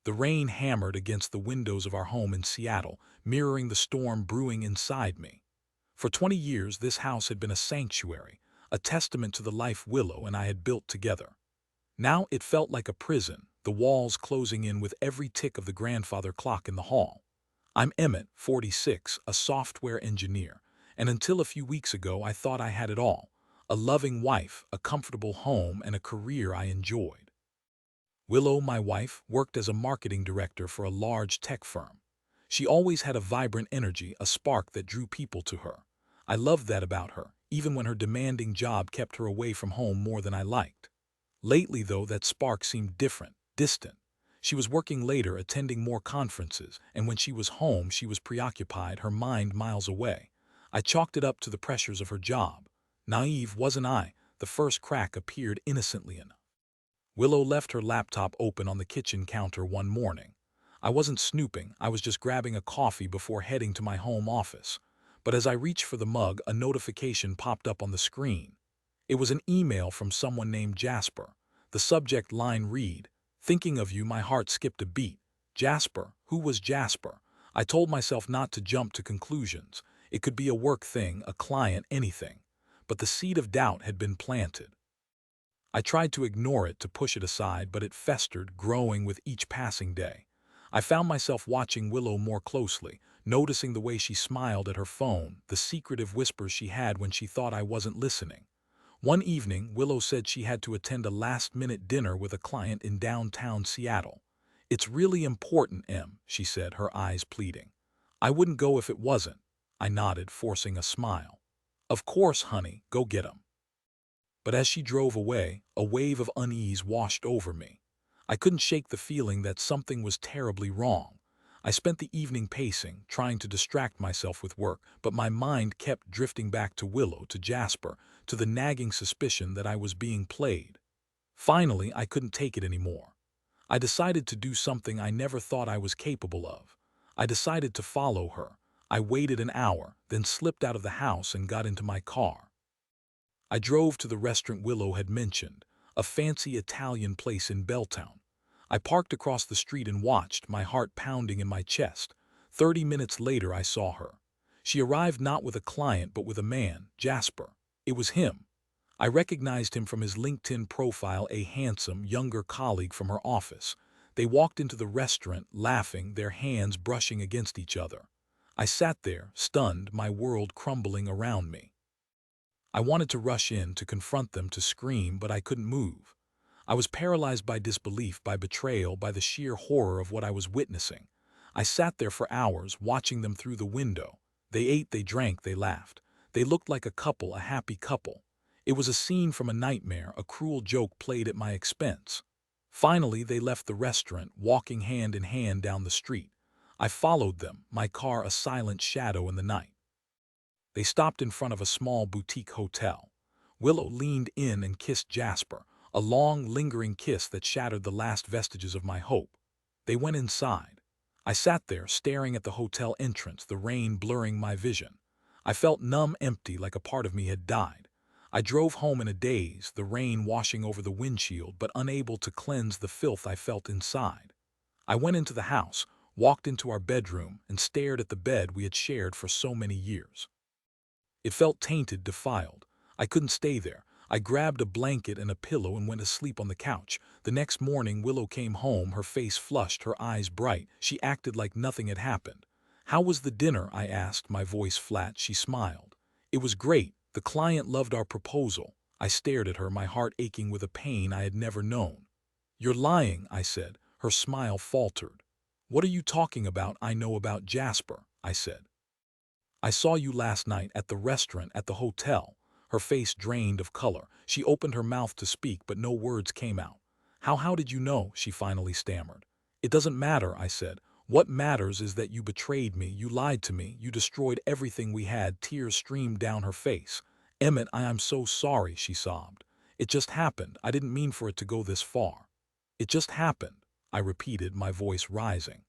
The rain hammered against the windows of our home in Seattle, mirroring the storm brewing inside me. For 20 years, this house had been a sanctuary, a testament to the life Willow and I had built together. Now it felt like a prison, the walls closing in with every tick of the grandfather clock in the hall. I'm Emmett, 46, a software engineer, and until a few weeks ago I thought I had it all: a loving wife, a comfortable home, and a career I enjoyed. Willow, my wife, worked as a marketing director for a large tech firm. She always had a vibrant energy, a spark that drew people to her. I loved that about her, even when her demanding job kept her away from home more than I liked. Lately, though, that spark seemed different, distant. She was working later, attending more conferences, and when she was home, she was preoccupied, her mind miles away. I chalked it up to the pressures of her job. Naive, wasn't I? The first crack appeared innocently enough. Willow left her laptop open on the kitchen counter one morning. I wasn't snooping, I was just grabbing a coffee before heading to my home office. But as I reached for the mug, a notification popped up on the screen. It was an email from someone named Jasper. The subject line read, "Thinking of you, my heart skipped a beat." Jasper? Who was Jasper? I told myself not to jump to conclusions. It could be a work thing, a client, anything. But the seed of doubt had been planted. I tried to ignore it, to push it aside, but it festered, growing with each passing day. I found myself watching Willow more closely, noticing the way she smiled at her phone, the secretive whispers she had when she thought I wasn't listening. One evening, Willow said she had to attend a last-minute dinner with a client in downtown Seattle. "It's really important, Em," she said, her eyes pleading. "I wouldn't go if it wasn't." I nodded, forcing a smile. "Of course, honey, go get 'em." But as she drove away, a wave of unease washed over me. I couldn't shake the feeling that something was terribly wrong. I spent the evening pacing, trying to distract myself with work, but my mind kept drifting back to Willow, to Jasper, to the nagging suspicion that I was being played. Finally, I couldn't take it anymore. I decided to do something I never thought I was capable of. I decided to follow her. I waited an hour, then slipped out of the house and got into my car. I drove to the restaurant Willow had mentioned, a fancy Italian place in Belltown. I parked across the street and watched, my heart pounding in my chest. 30 minutes later, I saw her. She arrived not with a client but with a man, Jasper. It was him. I recognized him from his LinkedIn profile, a handsome, younger colleague from her office. They walked into the restaurant, laughing, their hands brushing against each other. I sat there, stunned, my world crumbling around me. I wanted to rush in, to confront them, to scream, but I couldn't move. I was paralyzed by disbelief, by betrayal, by the sheer horror of what I was witnessing. I sat there for hours, watching them through the window. They ate, they drank, they laughed. They looked like a couple, a happy couple. It was a scene from a nightmare, a cruel joke played at my expense. Finally, they left the restaurant, walking hand in hand down the street. I followed them, my car a silent shadow in the night. They stopped in front of a small boutique hotel. Willow leaned in and kissed Jasper, a long, lingering kiss that shattered the last vestiges of my hope. They went inside. I sat there, staring at the hotel entrance, the rain blurring my vision. I felt numb, empty, like a part of me had died. I drove home in a daze, the rain washing over the windshield, but unable to cleanse the filth I felt inside. I went into the house, walked into our bedroom, and stared at the bed we had shared for so many years. It felt tainted, defiled. I couldn't stay there. I grabbed a blanket and a pillow and went to sleep on the couch. The next morning, Willow came home, her face flushed, her eyes bright. She acted like nothing had happened. "How was the dinner?" I asked, my voice flat. She smiled. "It was great. The client loved our proposal." I stared at her, my heart aching with a pain I had never known. "You're lying," I said. Her smile faltered. "What are you talking about?" "I know about Jasper," I said. "I saw you last night, at the restaurant, at the hotel." Her face drained of color. She opened her mouth to speak, but no words came out. How did you know?" she finally stammered. "It doesn't matter," I said. "What matters is that you betrayed me, you lied to me, you destroyed everything we had." Tears streamed down her face. "Emmett, I'm so sorry," she sobbed. "It just happened. I didn't mean for it to go this far." "It just happened," I repeated, my voice rising.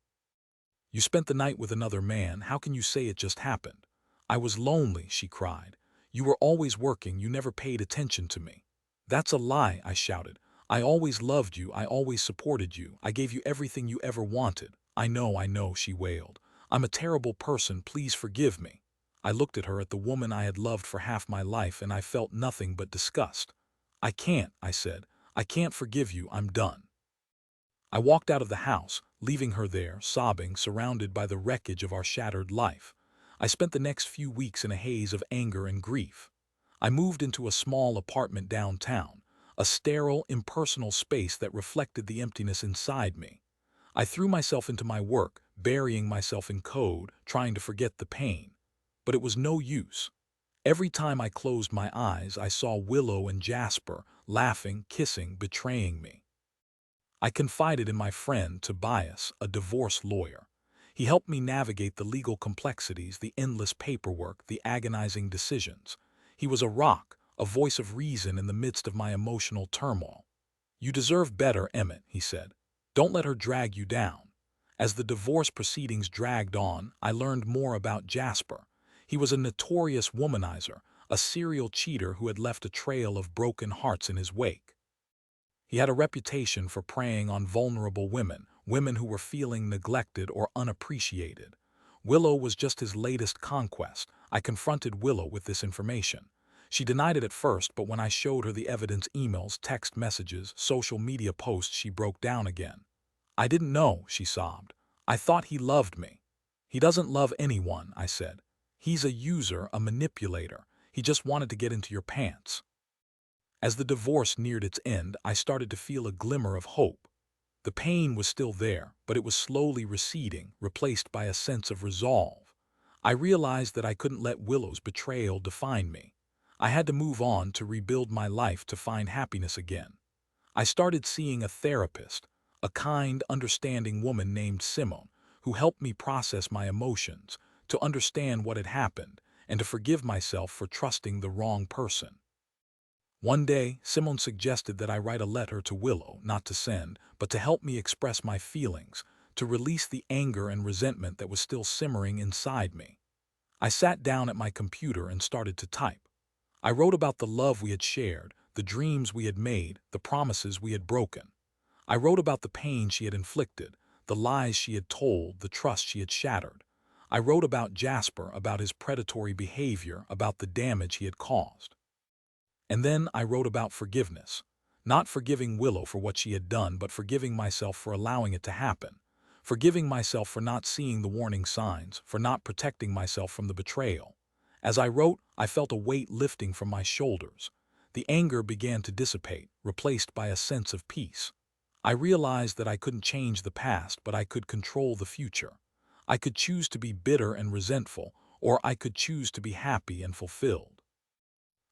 "You spent the night with another man. How can you say it just happened?" "I was lonely," she cried. "You were always working, you never paid attention to me." "That's a lie," I shouted. I always loved you, I always supported you, I gave you everything you ever wanted. I know, she wailed. I'm a terrible person, please forgive me. I looked at her, at the woman I had loved for half my life, and I felt nothing but disgust. I can't, I said. I can't forgive you, I'm done. I walked out of the house, leaving her there, sobbing, surrounded by the wreckage of our shattered life. I spent the next few weeks in a haze of anger and grief. I moved into a small apartment downtown, a sterile, impersonal space that reflected the emptiness inside me. I threw myself into my work, burying myself in code, trying to forget the pain. But it was no use. Every time I closed my eyes, I saw Willow and Jasper, laughing, kissing, betraying me. I confided in my friend Tobias, a divorce lawyer. He helped me navigate the legal complexities, the endless paperwork, the agonizing decisions. He was a rock, a voice of reason in the midst of my emotional turmoil. You deserve better, Emmett, he said. Don't let her drag you down. As the divorce proceedings dragged on, I learned more about Jasper. He was a notorious womanizer, a serial cheater who had left a trail of broken hearts in his wake. He had a reputation for preying on vulnerable women, women who were feeling neglected or unappreciated. Willow was just his latest conquest. I confronted Willow with this information. She denied it at first, but when I showed her the evidence, emails, text messages, social media posts, she broke down again. I didn't know, she sobbed. I thought he loved me. He doesn't love anyone, I said. He's a user, a manipulator. He just wanted to get into your pants. As the divorce neared its end, I started to feel a glimmer of hope. The pain was still there, but it was slowly receding, replaced by a sense of resolve. I realized that I couldn't let Willow's betrayal define me. I had to move on, to rebuild my life, to find happiness again. I started seeing a therapist, a kind, understanding woman named Simone, who helped me process my emotions, to understand what had happened, and to forgive myself for trusting the wrong person. One day, Simone suggested that I write a letter to Willow, not to send, but to help me express my feelings, to release the anger and resentment that was still simmering inside me. I sat down at my computer and started to type. I wrote about the love we had shared, the dreams we had made, the promises we had broken. I wrote about the pain she had inflicted, the lies she had told, the trust she had shattered. I wrote about Jasper, about his predatory behavior, about the damage he had caused. And then I wrote about forgiveness. Not forgiving Willow for what she had done, but forgiving myself for allowing it to happen. Forgiving myself for not seeing the warning signs, for not protecting myself from the betrayal. As I wrote, I felt a weight lifting from my shoulders. The anger began to dissipate, replaced by a sense of peace. I realized that I couldn't change the past, but I could control the future. I could choose to be bitter and resentful, or I could choose to be happy and fulfilled.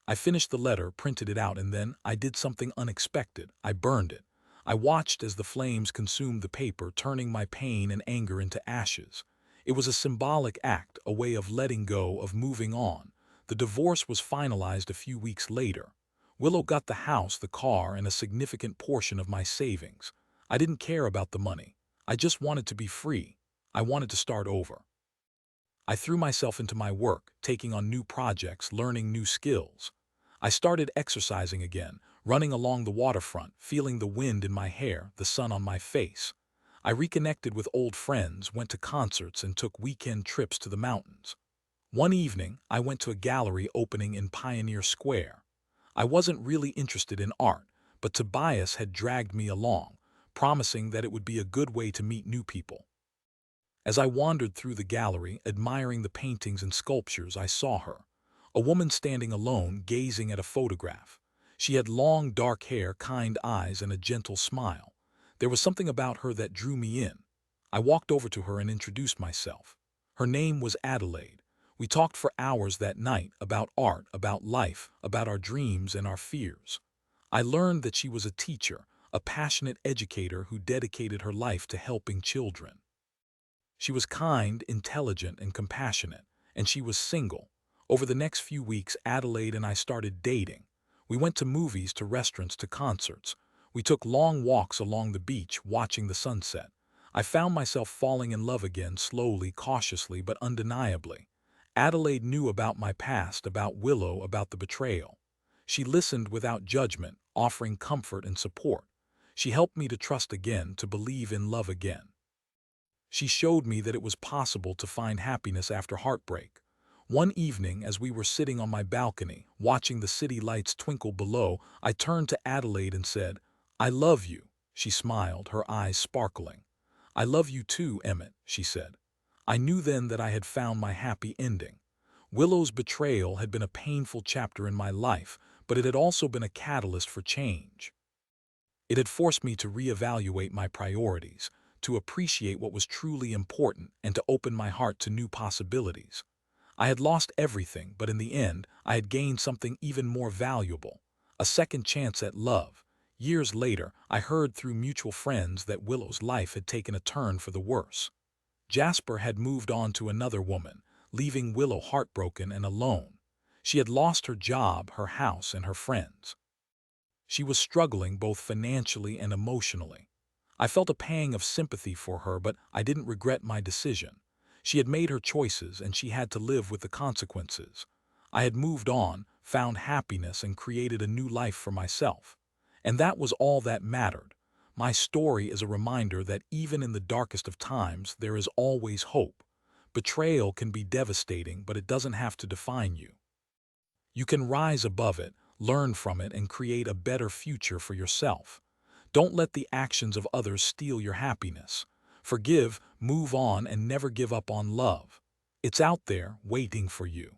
I finished the letter, printed it out, and then I did something unexpected. I burned it. I watched as the flames consumed the paper, turning my pain and anger into ashes. It was a symbolic act, a way of letting go, of moving on. The divorce was finalized a few weeks later. Willow got the house, the car, and a significant portion of my savings. I didn't care about the money. I just wanted to be free. I wanted to start over. I threw myself into my work, taking on new projects, learning new skills. I started exercising again, running along the waterfront, feeling the wind in my hair, the sun on my face. I reconnected with old friends, went to concerts, and took weekend trips to the mountains. One evening, I went to a gallery opening in Pioneer Square. I wasn't really interested in art, but Tobias had dragged me along, promising that it would be a good way to meet new people. As I wandered through the gallery, admiring the paintings and sculptures, I saw her. A woman standing alone, gazing at a photograph. She had long, dark hair, kind eyes, and a gentle smile. There was something about her that drew me in. I walked over to her and introduced myself. Her name was Adelaide. We talked for hours that night, about art, about life, about our dreams and our fears. I learned that she was a teacher, a passionate educator who dedicated her life to helping children. She was kind, intelligent, and compassionate, and she was single. Over the next few weeks, Adelaide and I started dating. We went to movies, to restaurants, to concerts. We took long walks along the beach, watching the sunset. I found myself falling in love again, slowly, cautiously, but undeniably. Adelaide knew about my past, about Willow, about the betrayal. She listened without judgment, offering comfort and support. She helped me to trust again, to believe in love again. She showed me that it was possible to find happiness after heartbreak. One evening, as we were sitting on my balcony, watching the city lights twinkle below, I turned to Adelaide and said, "I love you." She smiled, her eyes sparkling. "I love you too, Emmett," she said. I knew then that I had found my happy ending. Willow's betrayal had been a painful chapter in my life, but it had also been a catalyst for change. It had forced me to reevaluate my priorities, to appreciate what was truly important, and to open my heart to new possibilities. I had lost everything, but in the end, I had gained something even more valuable, a second chance at love. Years later, I heard through mutual friends that Willow's life had taken a turn for the worse. Jasper had moved on to another woman, leaving Willow heartbroken and alone. She had lost her job, her house, and her friends. She was struggling both financially and emotionally. I felt a pang of sympathy for her, but I didn't regret my decision. She had made her choices, and she had to live with the consequences. I had moved on, found happiness, and created a new life for myself. And that was all that mattered. My story is a reminder that even in the darkest of times, there is always hope. Betrayal can be devastating, but it doesn't have to define you. You can rise above it, learn from it, and create a better future for yourself. Don't let the actions of others steal your happiness. Forgive, move on, and never give up on love. It's out there, waiting for you.